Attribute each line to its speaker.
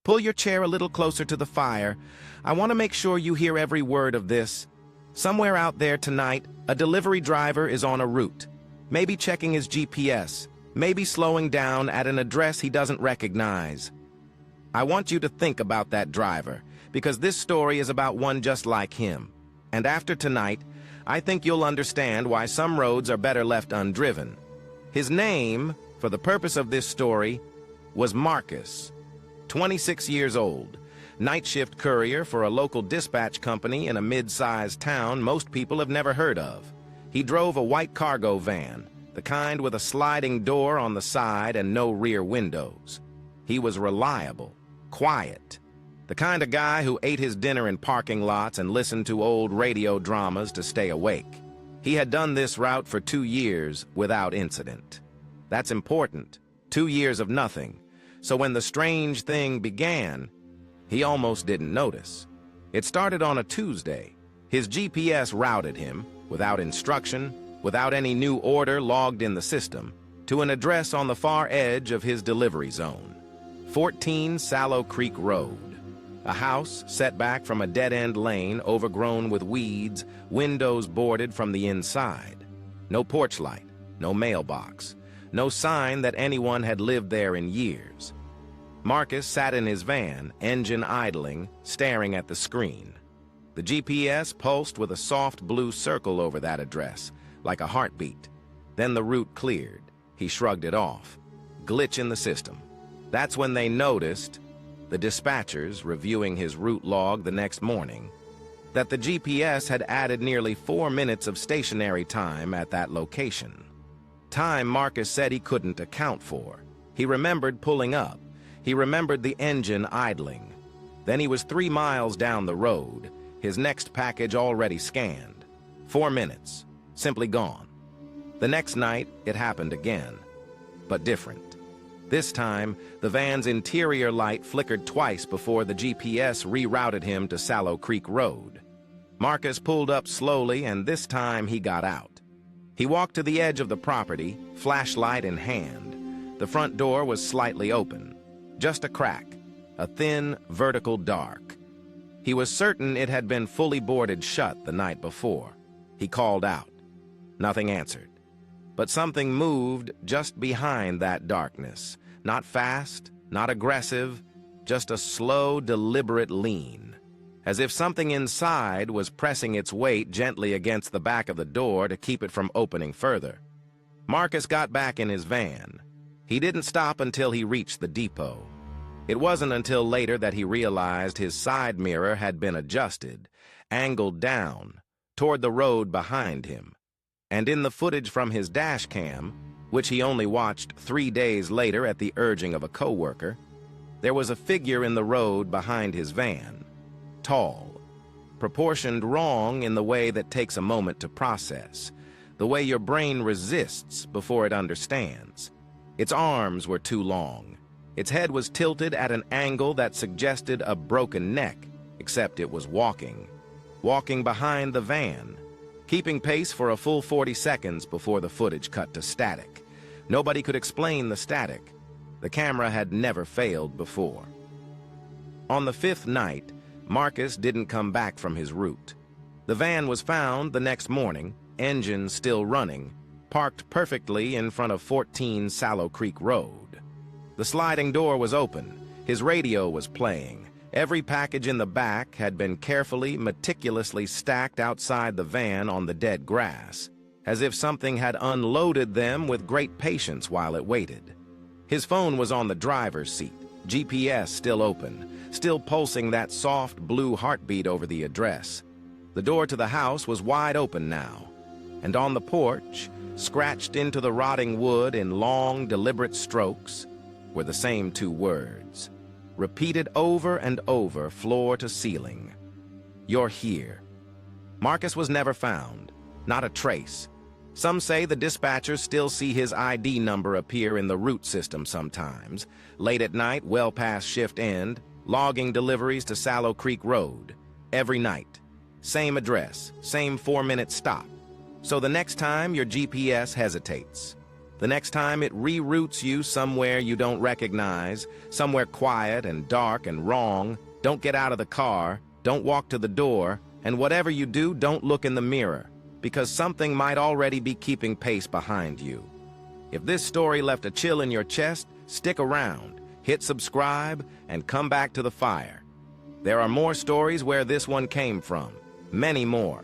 Speaker 1: Pull your chair a little closer to the fire. I want to make sure you hear every word of this. Somewhere out there tonight, a delivery driver is on a route. Maybe checking his GPS, maybe slowing down at an address he doesn't recognize. I want you to think about that driver, because this story is about one just like him. And after tonight, I think you'll understand why some roads are better left undriven. His name, for the purpose of this story, was Marcus, 26 years old, night shift courier for a local dispatch company in a mid-sized town most people have never heard of. He drove a white cargo van, the kind with a sliding door on the side and no rear windows. He was reliable, quiet, the kind of guy who ate his dinner in parking lots and listened to old radio dramas to stay awake. He had done this route for 2 years without incident. That's important. 2 years of nothing. So when the strange thing began, he almost didn't notice. It started on a Tuesday. His GPS routed him, without instruction, without any new order logged in the system, to an address on the far edge of his delivery zone. 14 Sallow Creek Road. A house set back from a dead-end lane overgrown with weeds, windows boarded from the inside. No porch light, no mailbox, no sign that anyone had lived there in years. Marcus sat in his van, engine idling, staring at the screen. The GPS pulsed with a soft blue circle over that address, like a heartbeat. Then the route cleared. He shrugged it off. Glitch in the system. That's when they noticed, the dispatchers reviewing his route log the next morning, that the GPS had added nearly 4 minutes of stationary time at that location. Time Marcus said he couldn't account for. He remembered pulling up. He remembered the engine idling. Then he was 3 miles down the road, his next package already scanned. 4 minutes, simply gone. The next night, it happened again, but different. This time, the van's interior light flickered twice before the GPS rerouted him to Sallow Creek Road. Marcus pulled up slowly, and this time he got out. He walked to the edge of the property, flashlight in hand. The front door was slightly open. Just a crack, a thin, vertical dark. He was certain it had been fully boarded shut the night before. He called out. Nothing answered. But something moved just behind that darkness. Not fast, not aggressive, just a slow, deliberate lean. As if something inside was pressing its weight gently against the back of the door to keep it from opening further. Marcus got back in his van. He didn't stop until he reached the depot. It wasn't until later that he realized his side mirror had been adjusted, angled down, toward the road behind him. And in the footage from his dash cam, which he only watched 3 days later at the urging of a coworker, there was a figure in the road behind his van. Tall, proportioned wrong in the way that takes a moment to process, the way your brain resists before it understands. Its arms were too long. Its head was tilted at an angle that suggested a broken neck, except it was walking behind the van, keeping pace for a full 40 seconds before the footage cut to static. Nobody could explain the static. The camera had never failed before. On the 5th night, Marcus didn't come back from his route. The van was found the next morning, engine still running, parked perfectly in front of 14 Sallow Creek Road. The sliding door was open. His radio was playing. Every package in the back had been carefully, meticulously stacked outside the van on the dead grass, as if something had unloaded them with great patience while it waited. His phone was on the driver's seat, GPS still open, still pulsing that soft blue heartbeat over the address. The door to the house was wide open now, and on the porch, scratched into the rotting wood in long, deliberate strokes, were the same 2 words, repeated over and over, floor to ceiling. You're here. Marcus was never found, not a trace. Some say the dispatchers still see his ID number appear in the route system sometimes, late at night, well past shift end, logging deliveries to Sallow Creek Road, every night. Same address, same 4-minute stop. So the next time your GPS hesitates, The next time it reroutes you somewhere you don't recognize, somewhere quiet and dark and wrong, don't get out of the car, don't walk to the door, and whatever you do, don't look in the mirror, because something might already be keeping pace behind you. If this story left a chill in your chest, stick around, hit subscribe, and come back to the fire. There are more stories where this one came from, many more.